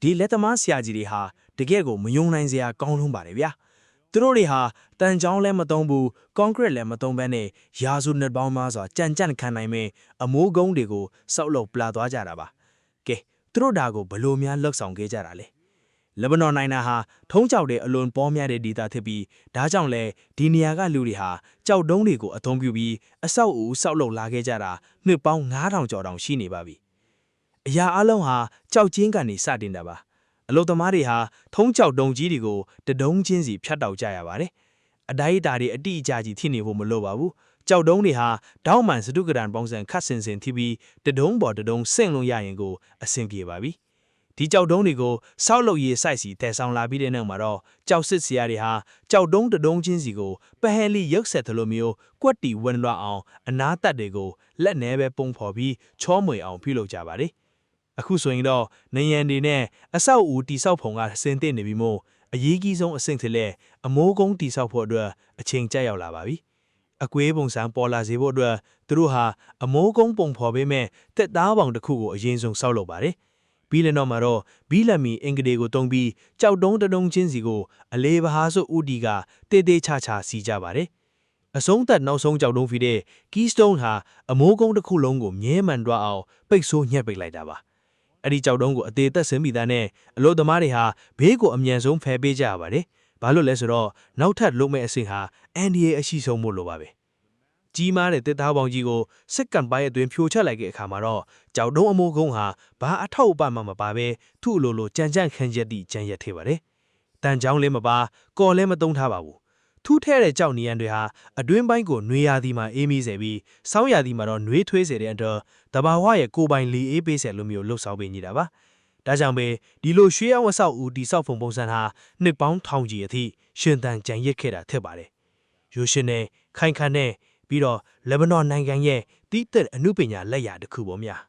ဒီလက်သမားဆရာကြီးတွေဟာတကယ့်ကိုမယုံနိုင်စရာကောင်းလုံးပါတယ်ဗျာသူတို့တွေဟာတန်ချောင်းလည်းမသုံးဘူးကွန်ကရစ်လည်းမသုံးဘဲနဲ့ရာစုနှစ်ပေါင်းများစွာကြံကြံ့ခံနိုင်မဲ့အမိုးကုန်းတွေကိုစောက်လုပ်ပလာသွားကြတာပါကဲသူတို့ဒါကိုဘလို့များလှုပ်ဆောင်ခဲ့ကြတာလဲလက်ဘနွန်နိုင်ငံဟာထုံးကြောက်တဲ့အလွန်ပေါများတဲ့ဒေသဖြစ်ပြီးဒါကြောင့်လဲဒီနေရာကလူတွေဟာကြောက်တုံးတွေကိုအသုံးပြုပြီးအဆောက်အဦဆောက်လုပ်လာခဲ့ကြတာနှစ်ပေါင်း9000ကျော်တောင်ရှိနေပါပြီအရာအလုံးဟာကြောက်ချင်းကနေစတင်တာပါအလုသမားတွေဟာထုံးကြောက်တုံးကြီးတွေကိုတဒုံးချင်းစီဖြတ်တောက်ကြရပါတယ်အတိုင်းအတာတွေအတိအကျကြီးထိနေဖို့မလိုပါဘူးကြောက်တုံးတွေဟာတောင်းမှန်စတုကရန်ပေါင်းစံခတ်ဆင်ဆင်ထိပြီးတဒုံးပေါ်တဒုံးဆင့်လို့ရရင်ကိုအဆင်ပြေပါပြီဒီကြောက်တုံးတွေကိုစောက်လုပ်ရေးစိုက်စီတည်ဆောင်လာပြီးတဲ့နောက်မှာတော့ကြောက်စစ်စရာတွေဟာကြောက်တုံးတဒုံးချင်းစီကိုပဟဲလီရုပ်ဆက်သလိုမျိုးကွက်တီဝင်လွှအောင်အနားတက်တွေကိုလက်နဲပဲပုံဖော်ပြီးချောမွေအောင်ပြုလုပ်ကြပါတယ်အခုဆိုရင်တော့နေရန်တွေနဲ့အဆောက်အဦတိဆောက်ဖုံကဆင်သင့်နေပြီမို့အရေးကြီးဆုံးအဆင့်ထက်လက်အမိုးကုန်းတိဆောက်ဖို့အတွက်အချိန်ကျရောက်လာပါပြီအကွေးပုံစံပေါ်လာစေဖို့အတွက်သူတို့ဟာအမိုးကုန်းပုံဖော်ပေးမဲ့တက်သားပေါင်တစ်ခုကိုအရင်ဆုံးဆောက်လုပ်ပါတယ်ပြီးလည်းတော့မှာတော့ဘီလမီအင်္ဂဒေကိုတုံးပြီးကြောက်တုံးတဒုံးချင်းစီကိုအလေးပါဆိုဥတီကတေးသေးချာချာစီကြပါတယ်အဆုံးသက်နောက်ဆုံးကြောက်တုံးဖီတဲ့ Keystone ဟာအမိုးကုန်းတစ်ခုလုံးကိုမြဲမှန်သွားအောင်ပိတ်ဆိုးညှက်ပိတ်လိုက်တာပါအဲ့ဒီကြောက်တုံးကိုအသေးသက်ဆင်းမိသားနဲ့အလို့သမားတွေဟာဘေးကိုအမြန်ဆုံးဖယ်ပေးကြရပါတယ်ဘာလို့လဲဆိုတော့နောက်ထပ်လုံးမဲ့အဆင့်ဟာအန်ဒီရဲ့အရှိဆုံးမို့လို့ပါပဲကြီးမားတဲ့တစ်သားပေါင်ကြီးကိုစက္ကန့်ပိုင်းအတွင်းဖြိုချလိုက်တဲ့အခါမှာတော့ကြောက်တုံးအမိုးကုန်းဟာဘာအထောက်အပံ့မှမပါပဲသူ့အလိုလိုကြံကြံ့ခန်းရက်သည့်ကြံရက်ထဲပါတယ်တန်ချောင်းလည်းမပါကော်လည်းမသုံးထားပါဘူးထူးထဲတဲ့ကြောက်နီရန်တွေဟာအတွင်းပိုင်းကိုနှွေးရသည်မှာအေးမီးစေပြီးစောင်းရသည်မှာတော့နှွေးထွေးစေတဲ့အတွက်တဘာဝရဲ့ကိုပိုင်လီအေးပေးစေလိုမျိုးလှုပ်ဆောင်ပေးနေတာပါဒါကြောင့်ပဲဒီလိုရွှေအောင်အဆောက်ဦးတိဆောက်ဖုံပုံစံဟာနှစ်ပေါင်းထောင်ကြီးအထိရှင်သန်ကြံရစ်ခဲ့တာဖြစ်ပါတယ်ရိုးရှင်နဲ့ခိုင်ခန့်နဲ့ပြီးတော့လက်ဘနွန်နိုင်ငံရဲ့တီးသက်အမှုပညာလက်ရာတစ်ခုပေါ့များ